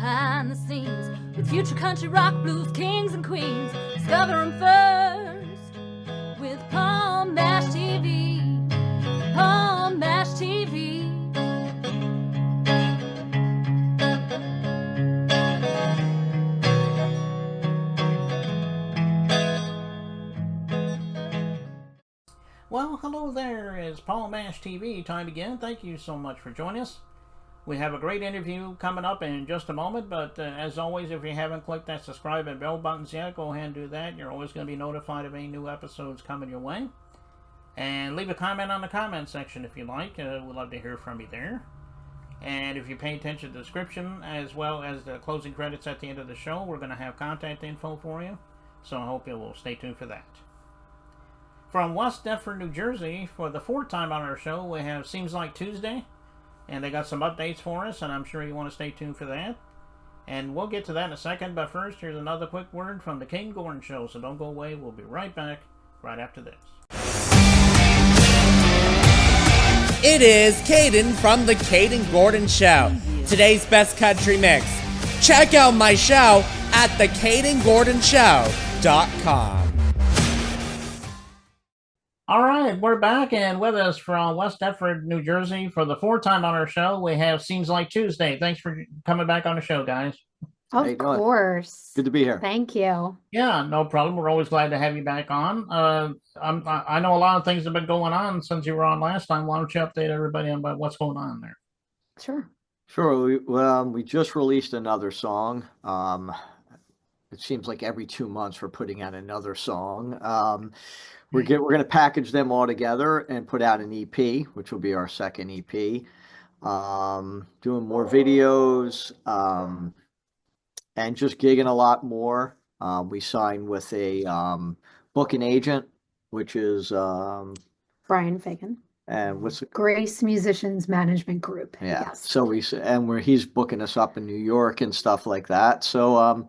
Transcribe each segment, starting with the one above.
behind the scenes with future country rock blues kings and queens. Discover them first with Palm Bash TV. Palm Bash TV. Well, hello there. It's Palm Bash TV time again. Thank you so much for joining us. We have a great interview coming up in just a moment, but as always, if you haven't clicked that subscribe and bell buttons yet, go ahead and do that. You're always going to be notified of any new episodes coming your way. And leave a comment on the comment section if you like. We'd love to hear from you there. And if you pay attention to the description as well as the closing credits at the end of the show, we're going to have contact info for you. So I hope you will stay tuned for that. From West Deptford, New Jersey, for the fourth time on our show, we have Seems Like Tuesday. And they got some updates for us, and I'm sure you want to stay tuned for that. And we'll get to that in a second, but first, here's another quick word from the Caden Gordon Show. So don't go away. We'll be right back right after this. It is Caden from the Caden Gordon Show. Today's best country mix. Check out my show at thecadengordonshow.com. All right, we're back, and with us from West Deptford, New Jersey, for the fourth time on our show, we have Seems Like Tuesday. Thanks for coming back on the show, guys. Of course. Good to be here. Thank you. Yeah, no problem. We're always glad to have you back on. I know a lot of things have been going on since you were on last time. Why don't you update everybody on about what's going on there? Sure. Sure. We just released another song. It seems like every 2 months we're putting out another song. We're going to package them all together and put out an EP, which will be our second EP. Doing more videos and just gigging a lot more. We signed with a booking agent, which is Brian Fagan. And what's Grace Musicians Management Group. Yeah. Yes. So he's booking us up in New York and stuff like that. So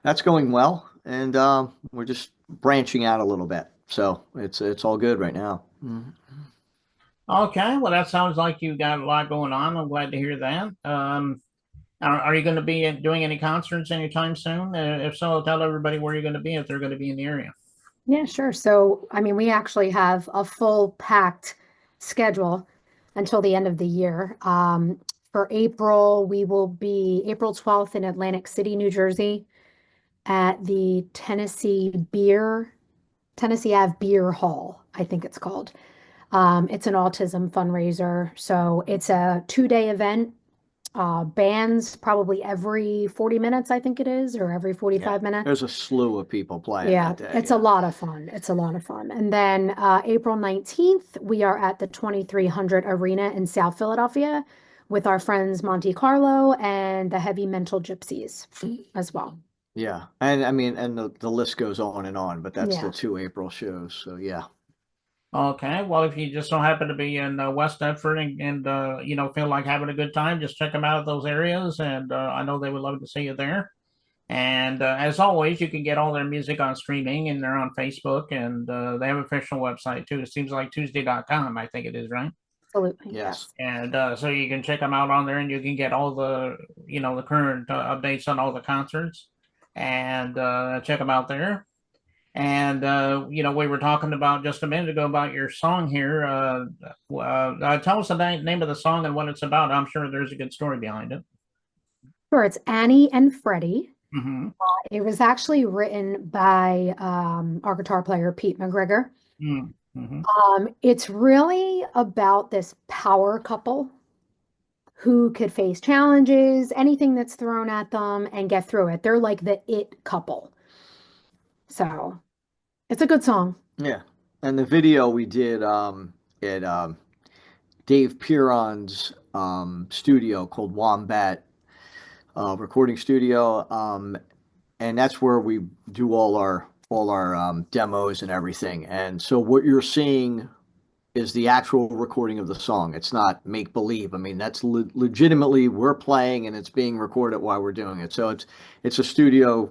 that's going well, and we're just branching out a little bit. So it's all good right now. Mm-hmm. Okay, well, that sounds like you got a lot going on. I'm glad to hear that. Are you going to be doing any concerts anytime soon? If so, tell everybody where you're going to be if they're going to be in the area. Yeah, sure. So, I mean, we actually have a full packed schedule until the end of the year. For April, we will be April 12th in Atlantic City, New Jersey, at the Tennessee Ave Beer Hall, I think it's called. It's an autism fundraiser. So it's a 2-day event. Bands probably every 40 minutes, I think it is, or every 45 minutes. There's a slew of people playing Yeah, that day. it's a lot of fun. It's a lot of fun. And then April 19th, we are at the 2300 Arena in South Philadelphia with our friends Monte Carlo and the Heavy Mental Gypsies as well. Yeah. And I mean, and the list goes on, but that's Yeah. the 2 April shows. So yeah. Okay, well, if you just so happen to be in West Deptford and feel like having a good time, just check them out at those areas, and I know they would love to see you there. And as always, you can get all their music on streaming, and they're on Facebook, and they have an official website too. It seems like Tuesday.com, I think it is, right? Absolutely. Yes. And so you can check them out on there, and you can get all the the current updates on all the concerts, and check them out there. And we were talking about just a minute ago about your song here. Tell us the name of the song and what it's about. I'm sure there's a good story behind it. Sure, it's Annie and Freddie. Mm-hmm. It was actually written by our guitar player, Pete McGregor. Mm-hmm. It's really about this power couple who could face challenges, anything that's thrown at them, and get through it. They're like the it couple. So it's a good song. Yeah. And the video we did at Dave Piron's studio called Wombat recording studio. And that's where we do all our demos and everything. And so what you're seeing is the actual recording of the song. It's not make believe. I mean, that's legitimately we're playing and it's being recorded while we're doing it. So it's a studio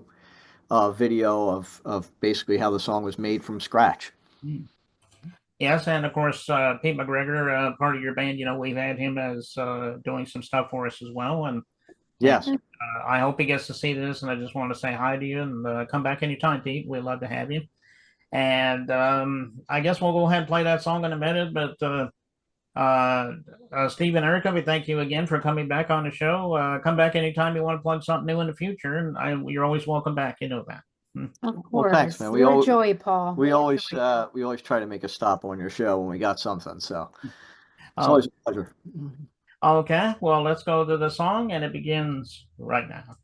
video of basically how the song was made from scratch. Yes, and of course, Pete McGregor, part of your band, we've had him as doing some stuff for us as well. And Yes. I hope he gets to see this, and I just want to say hi to you and come back anytime, Pete. We'd love to have you. And I guess we'll go ahead and play that song in a minute. But Steve and Erica, we thank you again for coming back on the show. Come back anytime you want to plug something new in the future, and you're always welcome back. You know that. Of course. Well, thanks, man. You're a joy, Paul. We always try to make a stop on your show when we got something. So it's always a pleasure. Okay, well, let's go to the song, and it begins right now.